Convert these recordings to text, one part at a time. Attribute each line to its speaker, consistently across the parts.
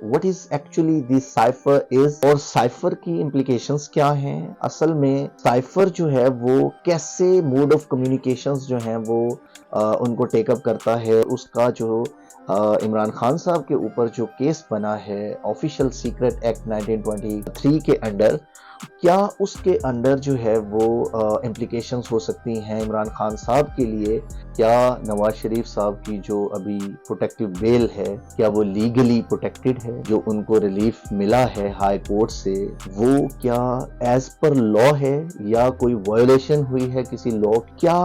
Speaker 1: What is actually this cipher is और cipher की implications क्या हैं। असल में साइफर जो है वो कैसे मोड ऑफ कम्युनिकेशंस जो हैं वो उनको टेकअप करता है। उसका जो इमरान खान साहब के ऊपर जो केस बना है ऑफिशियल सीक्रेट एक्ट 1923 के अंडर, क्या उसके अंडर जो है वो इम्प्लीकेशंस हो सकती हैं इमरान खान साहब के लिए। क्या नवाज शरीफ साहब की जो अभी प्रोटेक्टिव बेल है क्या वो लीगली प्रोटेक्टेड है, जो उनको रिलीफ मिला है हाई कोर्ट से वो क्या एज पर लॉ है या कोई वायोलेशन हुई है किसी लॉ। क्या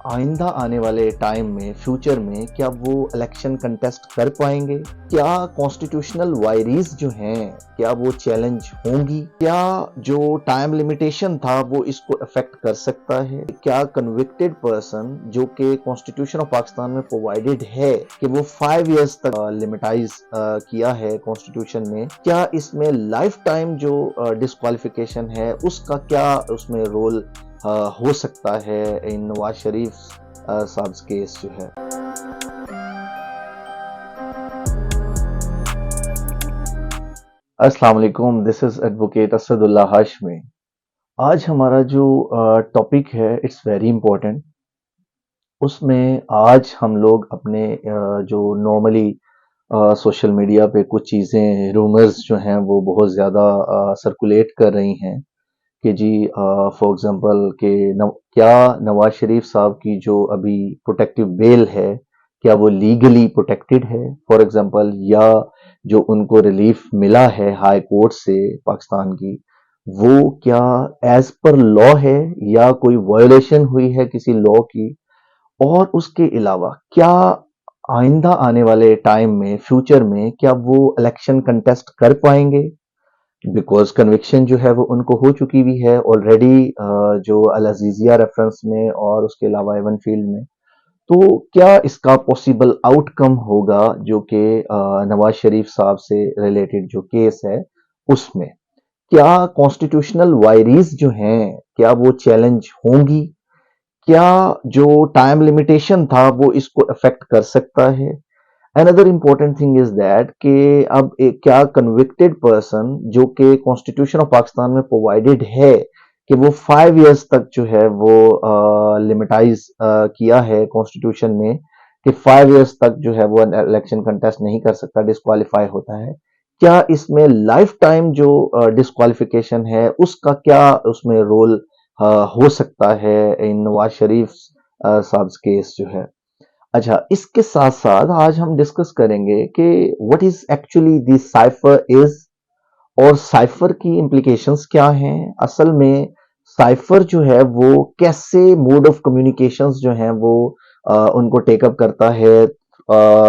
Speaker 1: आइंदा आने वाले टाइम में फ्यूचर में क्या वो इलेक्शन कंटेस्ट कर पाएंगे। क्या कॉन्स्टिट्यूशनल वायरीज जो हैं क्या वो चैलेंज होंगी। क्या जो टाइम लिमिटेशन था वो इसको अफेक्ट कर सकता है। क्या कन्विक्टेड पर्सन जो कि कॉन्स्टिट्यूशन ऑफ पाकिस्तान में प्रोवाइडेड है कि वो 5 इयर्स तक लिमिटाइज किया है कॉन्स्टिट्यूशन में, क्या इसमें लाइफ टाइम जो डिस्क्वालिफिकेशन है उसका क्या उसमें रोल हो सकता है इन नवाज शरीफ साहब केस जो है। अस्सलाम वालेकुम, this is advocate Asadullah Hashmi. आज हमारा जो टॉपिक है इट्स वेरी इंपॉर्टेंट। उसमें आज हम लोग अपने जो नॉर्मली सोशल मीडिया पे कुछ चीज़ें रूमर्स जो हैं वो बहुत ज़्यादा सर्कुलेट कर रही हैं कि जी फॉर एग्जांपल कि क्या नवाज शरीफ साहब की जो अभी प्रोटेक्टिव बेल है क्या वो लीगली प्रोटेक्टेड है फॉर एग्जांपल, या जो उनको रिलीफ मिला है हाई कोर्ट से पाकिस्तान की वो क्या एज पर लॉ है या कोई वायोलेशन हुई है किसी लॉ की। और उसके अलावा क्या आइंदा आने वाले टाइम में फ्यूचर में क्या वो इलेक्शन कंटेस्ट कर पाएंगे, बिकॉज कन्विक्शन जो है वो उनको हो चुकी हुई है ऑलरेडी जो अल अजीजिया रेफरेंस में और उसके अलावा एवन फील्ड में। तो क्या इसका पॉसिबल आउटकम होगा जो कि नवाज शरीफ साहब से रिलेटेड जो केस है उसमें क्या कॉन्स्टिट्यूशनल वायरीज जो हैं क्या वो चैलेंज होंगी। क्या जो टाइम लिमिटेशन था वो इसको अफेक्ट कर सकता है। Another important thing is that कि अब एक क्या कन्विक्टेड पर्सन जो कि कॉन्स्टिट्यूशन ऑफ पाकिस्तान में प्रोवाइडेड है कि वो 5 इयर्स तक जो है वो लिमिटाइज किया है कॉन्स्टिट्यूशन में कि 5 इयर्स तक जो है वो इलेक्शन कंटेस्ट नहीं कर सकता, डिस्क्वालीफाई होता है। क्या इसमें लाइफ टाइम जो डिस्क्वालिफिकेशन है उसका क्या उसमें रोल हो सकता है इन नवाज शरीफ साहब केस जो है। अच्छा, इसके साथ साथ आज हम डिस्कस करेंगे कि what is actually this cipher is और साइफर की इम्प्लीकेशंस क्या हैं। असल में साइफर जो है वो कैसे मोड ऑफ कम्युनिकेशंस जो हैं वो उनको टेकअप करता है,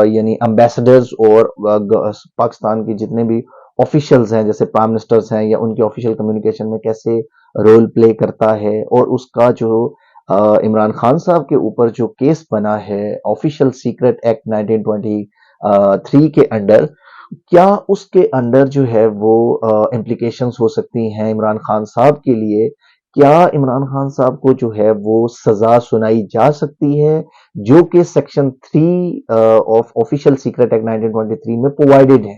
Speaker 1: यानी एम्बेसडर्स और पाकिस्तान के जितने भी ऑफिशियल्स हैं जैसे प्राइम मिनिस्टर्स हैं या उनके ऑफिशियल कम्युनिकेशन में कैसे रोल प्ले करता है। और उसका जो इमरान खान साहब के ऊपर जो केस बना है ऑफिशियल सीक्रेट एक्ट 1923 के अंडर, क्या उसके अंडर जो है वो इम्प्लीकेशंस हो सकती हैं इमरान खान साहब के लिए। क्या इमरान खान साहब को जो है वो सजा सुनाई जा सकती है जो कि section 3 of official secret act 1923 में प्रोवाइडेड है।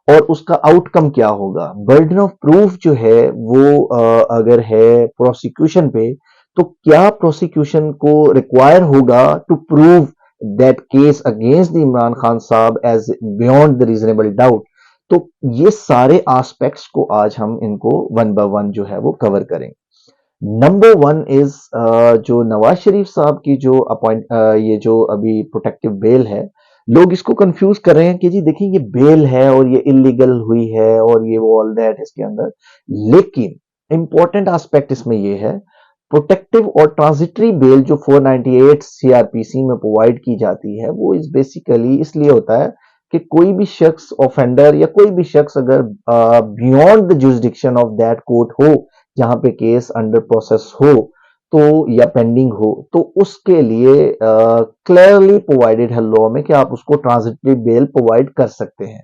Speaker 1: और उसका आउटकम क्या होगा। बर्डन ऑफ प्रूफ जो है वो अगर है प्रोसिक्यूशन पे तो क्या प्रोसिक्यूशन को रिक्वायर होगा to prove that case against the Imran Khan साहब as beyond the reasonable doubt. तो ये सारे एस्पेक्ट्स को आज हम इनको वन बाय वन जो है वो कवर करेंगे। नंबर वन इज जो नवाज शरीफ साहब की जो ये जो अभी प्रोटेक्टिव बेल है, लोग इसको कंफ्यूज कर रहे हैं कि जी देखिए ये बेल है और ये इलीगल हुई है और ये वो ऑल दैट इसके अंदर। लेकिन इंपॉर्टेंट एस्पेक्ट इसमें ये है, प्रोटेक्टिव और ट्रांजिटरी बेल जो 498 सीआरपीसी में प्रोवाइड की जाती है वो इस बेसिकली इसलिए होता है कि कोई भी शख्स ऑफेंडर या कोई भी शख्स अगर beyond the jurisdiction of that court हो जहां पे केस अंडर प्रोसेस हो तो या पेंडिंग हो तो उसके लिए क्लियरली प्रोवाइडेड है लॉ में कि आप उसको ट्रांजिटरी बेल प्रोवाइड कर सकते हैं।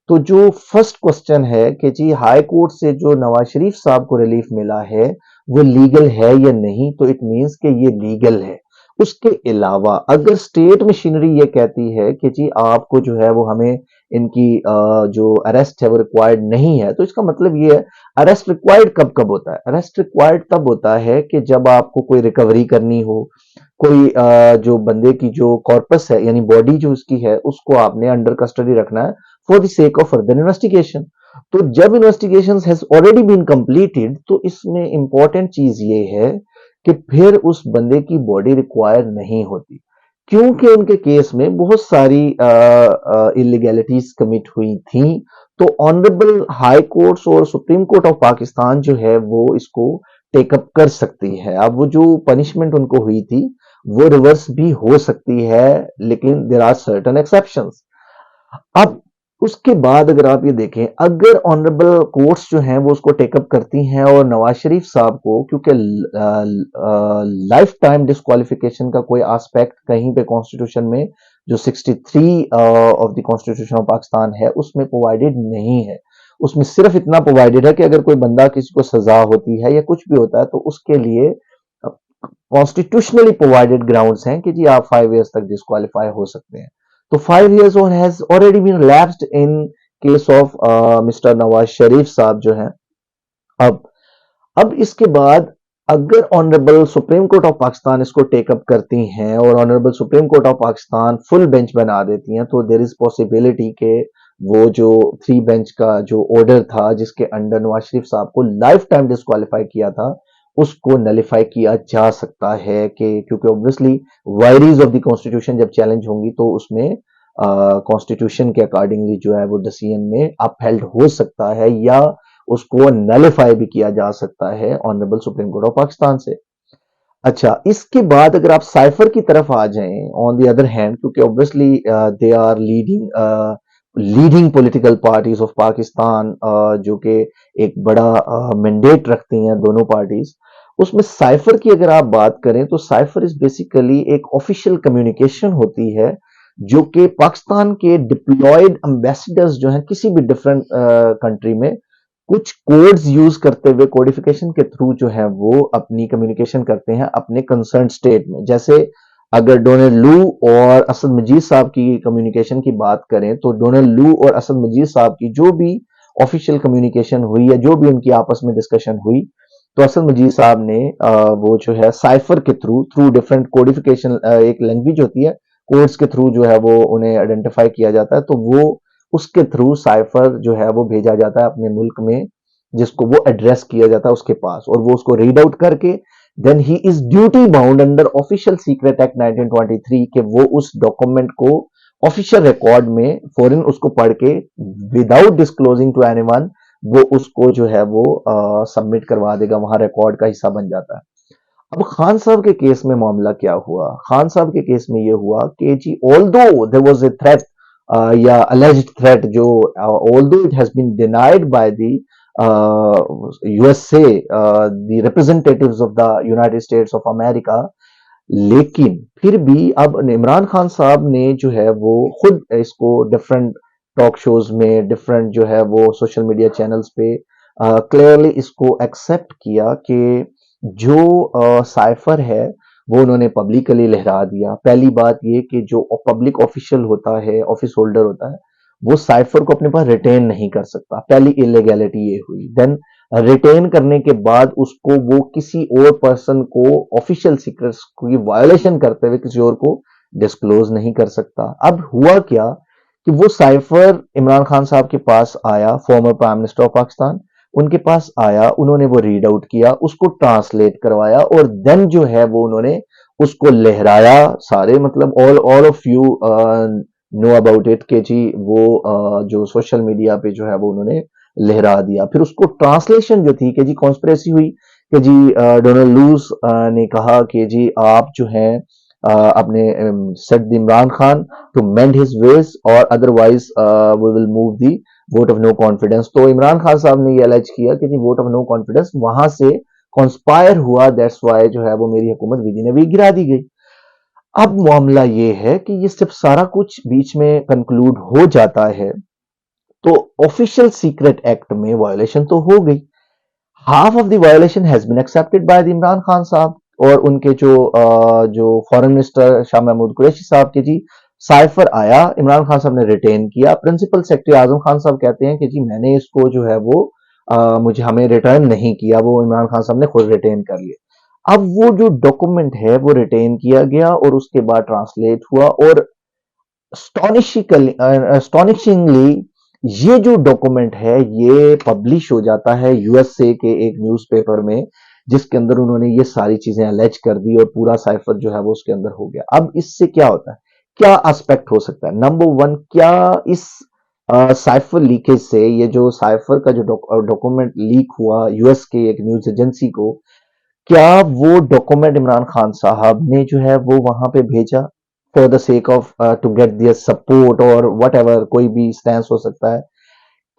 Speaker 1: तो जो फर्स्ट क्वेश्चन है कि जी हाई कोर्ट से जो नवाज शरीफ साहब को रिलीफ मिला है वो लीगल है या नहीं, तो इट मींस कि ये लीगल है। उसके अलावा अगर स्टेट मशीनरी ये कहती है कि जी आपको जो है वो हमें इनकी जो अरेस्ट है वो रिक्वायर्ड नहीं है, तो इसका मतलब ये है अरेस्ट रिक्वायर्ड कब कब होता है? अरेस्ट रिक्वायर्ड तब होता है कि जब आपको कोई रिकवरी करनी हो, कोई जो बंदे की जो कॉर्पस है यानी बॉडी जो उसकी है उसको आपने अंडर कस्टडी रखना है for the sake of further investigation. तो जब investigation has already been completed तो इसमें इंपॉर्टेंट चीज ये है कि फिर उस बंदे की बॉडी रिक्वायर नहीं होती, क्योंकि उनके केस में बहुत सारी इलीगैलिटीज कमिट हुई थी। तो ऑनरेबल हाई कोर्ट्स और सुप्रीम कोर्ट ऑफ पाकिस्तान जो है वो इसको टेकअप कर सकती है। अब वो जो पनिशमेंट उनको हुई थी वो रिवर्स भी हो सकती है, लेकिन देर आर सर्टन एक्सेप्शंस। अब उसके बाद अगर आप ये देखें, अगर ऑनरेबल कोर्ट्स जो हैं वो उसको टेकअप करती हैं और नवाज शरीफ साहब को, क्योंकि लाइफ टाइम डिस्क्वालिफिकेशन का कोई एस्पेक्ट कहीं पे कॉन्स्टिट्यूशन में जो 63 of the constitution of Pakistan है उसमें प्रोवाइडेड नहीं है। उसमें सिर्फ इतना प्रोवाइडेड है कि अगर कोई बंदा किसी को सजा होती है या कुछ भी होता है तो उसके लिए कॉन्स्टिट्यूशनली प्रोवाइडेड ग्राउंड्स हैं कि जी आप 5 इयर्स तक डिस्क्वालीफाई हो सकते हैं। तो 5 इयर्स और has already been lapsed in case of mister Nawaz Sharif साहब जो हैं। अब अब इसके बाद अगर honourable supreme court of Pakistan इसको टेकअप करती हैं और honourable supreme court of Pakistan full bench बना देती हैं तो देर इज पॉसिबिलिटी के वो जो 3 बेंच का जो ऑर्डर था जिसके अंडर नवाज शरीफ साहब को लाइफ टाइम डिस्क्वालीफाई किया था उसको नलिफाई किया जा सकता है, कि क्योंकि ऑब्वियसली वायरीज ऑफ द कॉन्स्टिट्यूशन जब चैलेंज होंगी तो उसमें कॉन्स्टिट्यूशन के अकॉर्डिंगली जो है वो डिसीजन में अपहेल्ड हो सकता है या उसको नलिफाई भी किया जा सकता है honourable supreme court of Pakistan से। अच्छा, इसके बाद अगर आप साइफर की तरफ आ जाएं ऑन द अदर हैंड, क्योंकि obviously they are leading political parties of Pakistan, जो कि एक बड़ा मैंडेट रखती हैं दोनों पार्टीज, उसमें साइफर की अगर आप बात करें तो साइफर इज बेसिकली एक ऑफिशियल कम्युनिकेशन होती है जो कि पाकिस्तान के डिप्लॉयड एम्बेसडर्स जो हैं किसी भी डिफरेंट कंट्री में कुछ कोड्स यूज करते हुए कोडिफिकेशन के थ्रू जो है वो अपनी कम्युनिकेशन करते हैं अपने कंसर्न स्टेट में। जैसे अगर डोनाल्ड लू और असद मजीद साहब की कम्युनिकेशन की बात करें तो डोनाल्ड लू और असद मजीद साहब की जो भी ऑफिशियल कम्युनिकेशन हुई या जो भी उनकी आपस में डिस्कशन हुई तो असद मजीद साहब ने वो जो है साइफर के थ्रू थ्रू डिफरेंट कोडिफिकेशन, एक लैंग्वेज होती है, कोड्स के थ्रू जो है वो उन्हें आइडेंटिफाई किया जाता है, तो वो उसके थ्रू साइफर जो है वो भेजा जाता है अपने मुल्क में जिसको वो एड्रेस किया जाता है उसके पास, और वो उसको रीड आउट करके then he is duty bound under official secret act 1923 के वो उस डॉक्यूमेंट को ऑफिशियल रिकॉर्ड में फॉरन उसको पढ़ के विदाउट डिस्क्लोजिंग टू एनीवन वो उसको जो है वो सबमिट करवा देगा, वहां रिकॉर्ड का हिस्सा बन जाता है। अब खान साहब के केस में मामला क्या हुआ? खान साहब के केस में ये हुआ कि जी although there was a threat या alleged threat जो although it has been denied by the USA, the representatives of the United States of America, लेकिन फिर भी अब इमरान खान साहब ने जो है वो खुद इसको डिफरेंट टॉक शोज में डिफरेंट जो है वो सोशल मीडिया चैनल्स पे क्लियरली इसको एक्सेप्ट किया कि जो साइफर है वो उन्होंने पब्लिकली लहरा दिया। पहली बात ये कि जो पब्लिक ऑफिशियल होता है, ऑफिस होल्डर होता है, वो साइफर को अपने पास रिटेन नहीं कर सकता। पहली इलीगैलिटी ये हुई। देन रिटेन करने के बाद उसको वो किसी और पर्सन को ऑफिशियल सीक्रेट्स की वायोलेशन करते हुए किसी और को डिस्क्लोज नहीं कर सकता। अब हुआ क्या कि वो साइफर इमरान खान साहब के पास आया, farmer prime minister of Pakistan, उनके पास आया, उन्होंने वो रीड आउट किया, उसको ट्रांसलेट करवाया और देन जो है वो उन्होंने उसको लहराया। सारे मतलब all of you know about it कि जी वो जो सोशल मीडिया पे जो है वो उन्होंने लहरा दिया। फिर उसको ट्रांसलेशन जो थी कि जी कॉन्स्पिरेसी हुई कि जी डोनाल्ड लूज ने कहा कि जी आप जो हैं अपने said Imran Khan to mend his ways और otherwise we will move the vote of no confidence. तो इमरान खान साहब ने ये अलेज किया कि जी वोट ऑफ नो कॉन्फिडेंस वहां से कॉन्स्पायर हुआ, दैट्स वाई जो है वो मेरी हुकूमत विद इन अ वीक गिरा दी गई। अब मामला ये है कि ये सब सारा कुछ बीच में कंक्लूड हो जाता है तो ऑफिशियल सीक्रेट एक्ट में वायोलेशन तो हो गई। Half of the violation has been accepted by the Imran Khan साहब, और उनके जो फॉरेन मिनिस्टर शाह महमूद कुरैशी साहब के जी साइफर आया, इमरान खान साहब ने रिटेन किया। प्रिंसिपल सेक्रेटरी आजम खान साहब कहते हैं कि जी मैंने इसको जो है वो मुझे हमें रिटर्न नहीं किया, वो इमरान खान साहब ने खुद रिटेन कर लिया। अब वो जो डॉक्यूमेंट है वो रिटेन किया गया और उसके बाद ट्रांसलेट हुआ और astonishingly ये जो डॉक्यूमेंट है ये पब्लिश हो जाता है यूएसए के एक न्यूज़पेपर में, जिसके अंदर उन्होंने ये सारी चीजें अलेज कर दी और पूरा साइफर जो है वो उसके अंदर हो गया। अब इससे क्या होता है, क्या एस्पेक्ट हो सकता है? नंबर वन, क्या इस साइफर लीकेज से, ये जो साइफर का जो डॉक्यूमेंट लीक हुआ यूएस के एक न्यूज एजेंसी को, क्या वो डॉक्यूमेंट इमरान खान साहब ने जो है वो वहां पे भेजा for the sake of to get their support और वट एवर, कोई भी स्टैंस हो सकता है?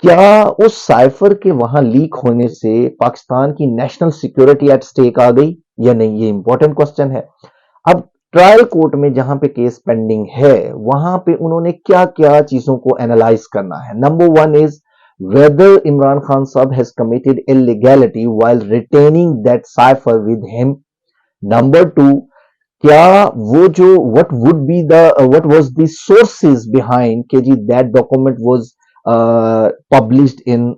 Speaker 1: क्या उस साइफर के वहां लीक होने से पाकिस्तान की नेशनल सिक्योरिटी एट स्टेक आ गई या नहीं? ये इंपॉर्टेंट क्वेश्चन है। अब ट्रायल कोर्ट में जहां पे केस पेंडिंग है वहां पे उन्होंने क्या क्या चीजों को एनालाइज करना है। Number one is whether Imran Khan साहब has committed illegality while retaining that cipher with him. Number two, क्या वो जो what was the sources behind के जी that document was published in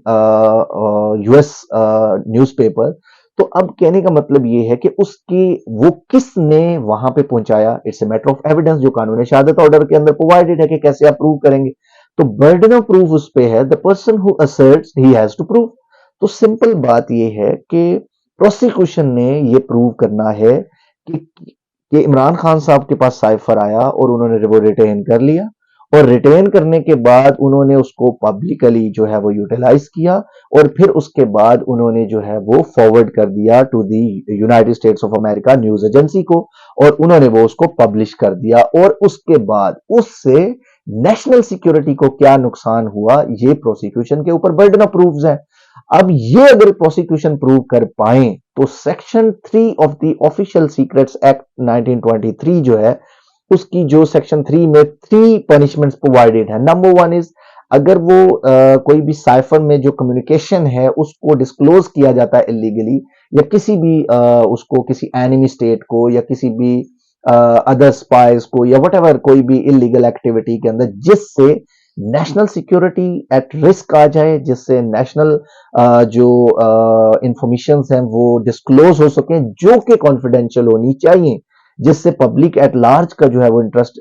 Speaker 1: US newspaper. तो अब कहने का मतलब ये है कि उसकी वो किसने वहां पे पहुंचाया, it's a matter of evidence जो कानून शहादत ऑर्डर के अंदर प्रोवाइडेड है कि कैसे आप प्रूव करेंगे। तो बर्डन ऑफ प्रूफ उस पे है, the person who asserts he has to prove. तो सिंपल बात ये है कि प्रोसिक्यूशन ने ये प्रूव करना है कि कि इमरान खान साहब के पास साइफर आया और उन्होंने वो रिटेन कर लिया और रिटेन करने के बाद उन्होंने उसको पब्लिकली जो है वो यूटिलाइज किया और फिर उसके बाद उन्होंने जो है वो फॉरवर्ड कर दिया to the United States of America news agency को और उन्होंने वो उसको पब्लिश कर दिया। और उसके बाद उससे नेशनल सिक्योरिटी को क्या नुकसान हुआ, ये प्रोसिक्यूशन के ऊपर बर्डन ऑफ प्रूफ्स है। अब ये अगर प्रोसिक्यूशन प्रूव कर पाए तो section 3 of the official secrets act 1923 जो है उसकी जो सेक्शन 3 में 3 पनिशमेंट्स प्रोवाइडेड है। नंबर वन इज, अगर वो कोई भी साइफर में जो कम्युनिकेशन है उसको डिस्क्लोज किया जाता है इलीगली, या किसी भी उसको किसी एनिमी स्टेट को या किसी भी अदर स्पाइस को या वट एवर कोई भी इलीगल एक्टिविटी के अंदर जिससे नेशनल सिक्योरिटी एट रिस्क आ जाए, जिससे नेशनल जो इंफॉर्मेशन हैं वो डिस्क्लोज हो सके जो कि कॉन्फिडेंशियल होनी चाहिए, जिससे पब्लिक एट लार्ज का जो है वो इंटरेस्ट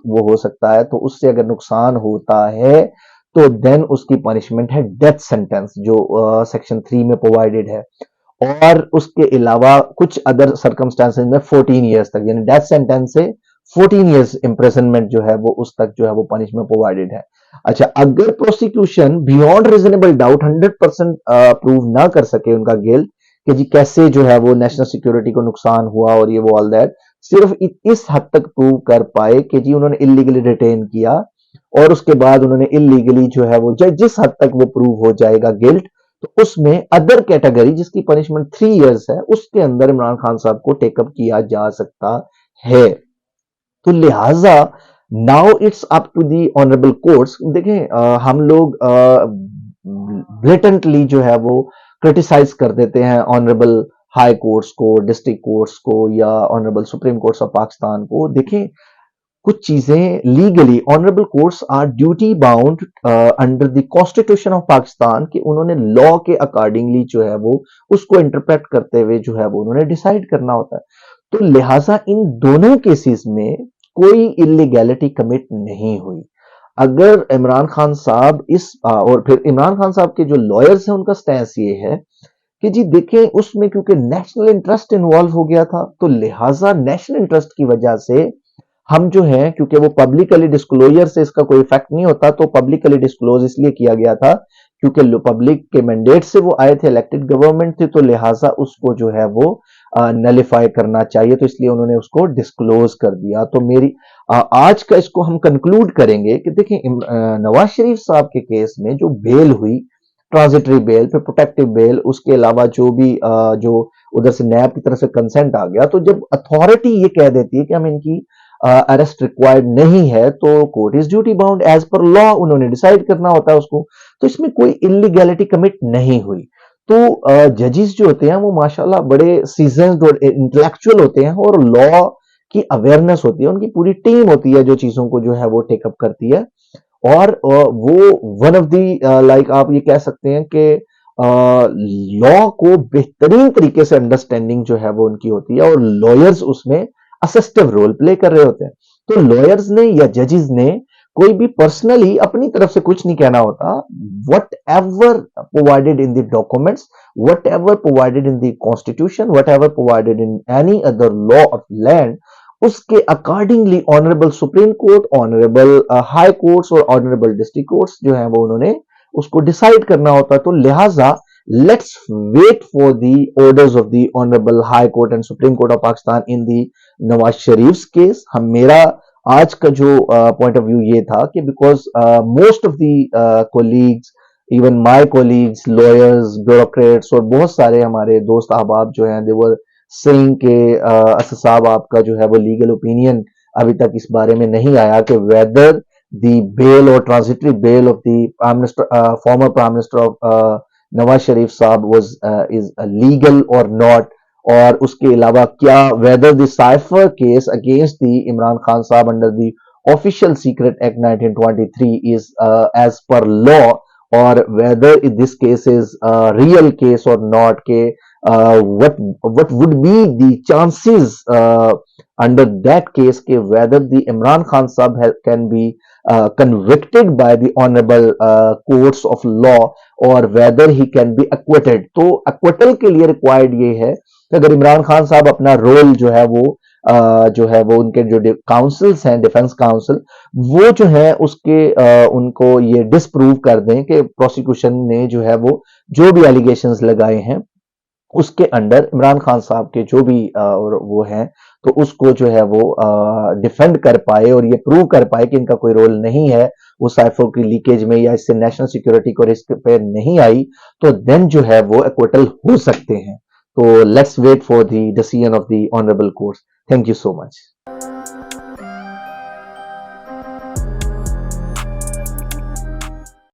Speaker 1: वो हो सकता है, तो उससे अगर नुकसान होता है तो देन उसकी पनिशमेंट है डेथ सेंटेंस जो सेक्शन 3 में प्रोवाइडेड है। और उसके अलावा कुछ अदर सर्कमस्टांसेस में 14 इयर्स तक, यानी डेथ सेंटेंस से 14 इयर्स इंप्रिजनमेंट जो है वो उस तक जो है वो पनिशमेंट प्रोवाइडेड है। अच्छा, अगर prosecution beyond reasonable doubt 100% prove ना कर सके उनका गिल्ट कि जी कैसे जो है वो नेशनल सिक्योरिटी को नुकसान हुआ और ये वो ऑल दैट, सिर्फ इस हद तक प्रूव कर पाए कि जी उन्होंने इलीगली रिटेन किया और उसके बाद उन्होंने इलीगली जो है वो जिस हद तक वो प्रूव हो जाएगा गिल्ट, तो उसमें अदर कैटेगरी जिसकी पनिशमेंट 3 इयर्स है उसके अंदर इमरान खान साहब को टेकअप किया जा सकता है। तो लिहाजा now it's up to the honourable courts. देखें हम लोग ब्लेटेंटली जो है वो क्रिटिसाइज कर देते हैं ऑनरेबल हाई कोर्ट्स को, डिस्ट्रिक्ट कोर्ट्स को या honourable supreme courts of Pakistan को। देखें, कुछ चीजें legally honourable courts are duty bound under the constitution of Pakistan कि उन्होंने लॉ के अकॉर्डिंगली जो है वो उसको इंटरप्रेट करते हुए जो है वो उन्होंने डिसाइड करना होता है। तो लिहाजा इन दोनों केसेस में कोई इलीगैलिटी कमिट नहीं हुई। अगर इमरान खान साहब और फिर इमरान खान साहब के जो लॉयर्स हैं उनका स्टैंस ये है कि जी देखें उसमें क्योंकि नेशनल इंटरेस्ट इन्वॉल्व हो गया था तो लिहाजा नेशनल इंटरेस्ट की वजह से हम जो है, क्योंकि वो पब्लिकली डिस्क्लोजर से इसका कोई इफेक्ट नहीं होता, तो पब्लिकली डिस्क्लोज इसलिए किया गया था क्योंकि पब्लिक के मैंडेट से वो आए थे, इलेक्टेड गवर्नमेंट थी, तो लिहाजा उसको जो है वो नलिफाई करना चाहिए, तो इसलिए उन्होंने उसको डिस्क्लोज कर दिया। तो मेरी आज का इसको हम कंक्लूड करेंगे कि देखिए नवाज शरीफ साहब के केस में जो बेल हुई, ट्रांजिटरी बेल, फिर प्रोटेक्टिव बेल, उसके अलावा जो भी जो उधर से नैब की तरफ से कंसेंट आ गया, तो जब अथॉरिटी ये कह देती है कि हम इनकी अरेस्ट रिक्वायर्ड नहीं है तो court is duty bound as per law, उन्होंने डिसाइड करना होता है उसको। तो इसमें कोई इलीगैलिटी कमिट नहीं हुई। तो जजेस जो होते हैं वो माशाल्लाह बड़े सीजन्ड और इंटेलेक्चुअल होते हैं और लॉ की अवेयरनेस होती है, उनकी पूरी टीम होती है जो चीजों को जो है वो टेकअप करती है। और वो वन ऑफ दी लाइक आप ये कह सकते हैं कि लॉ को बेहतरीन तरीके से अंडरस्टैंडिंग जो है वो उनकी होती है और लॉयर्स उसमें असिस्टिव रोल प्ले कर रहे होते हैं। तो लॉयर्स ने या जजेस ने कोई भी पर्सनली अपनी तरफ से कुछ नहीं कहना होता। Whatever provided in the documents, whatever provided in the constitution, whatever provided in any other law of land, उसके accordingly honourable supreme court, honourable high courts और ऑनरेबल डिस्ट्रिक्ट कोर्ट्स जो है वो उन्होंने उसको decide करना होता है। तो लिहाजा let's wait for the orders of the honourable high court and supreme court of Pakistan in the Nawaz Sharif case. हम मेरा आज का जो पॉइंट ऑफ व्यू ये था कि because most of the colleagues, even my colleagues, lawyers, bureaucrats और बहुत सारे हमारे दोस्त अहबाब जो हैं, दे वर सेइंग के असद साहब आपका जो है वो लीगल ओपिनियन अभी तक इस बारे में नहीं आया कि वेदर द बेल और transitory bail of the prime minister, former prime minister of Nawaz Sharif साहब वाज इज लीगल और नॉट। और उसके अलावा क्या whether the cipher case against the Imran Khan साहब under the official secret act 1923 is as per law, और whether this case is real case और not, के what would be the chances under that case के whether the Imran Khan sahab can be convicted by the honorable courts of law or whether he can be acquitted। तो acquittal के लिए required ये है कि अगर इमरान खान साहब अपना रोल जो है वो जो है वो उनके जो काउंसिल्स हैं, डिफेंस काउंसिल, वो जो है उसके उनको ये डिसप्रूव कर दें कि प्रोसिक्यूशन ने जो है वो जो भी एलिगेशंस लगाए हैं उसके अंडर इमरान खान साहब के जो भी वो हैं, तो उसको जो है वो डिफेंड कर पाए और ये प्रूव कर पाए कि इनका कोई रोल नहीं है वो साइफर की लीकेज में या इससे नेशनल सिक्योरिटी को रिस्क पे नहीं आई, तो देन जो है वो एक्विटल हो सकते हैं। तो let's wait for the decision of the honourable court. Thank you so much.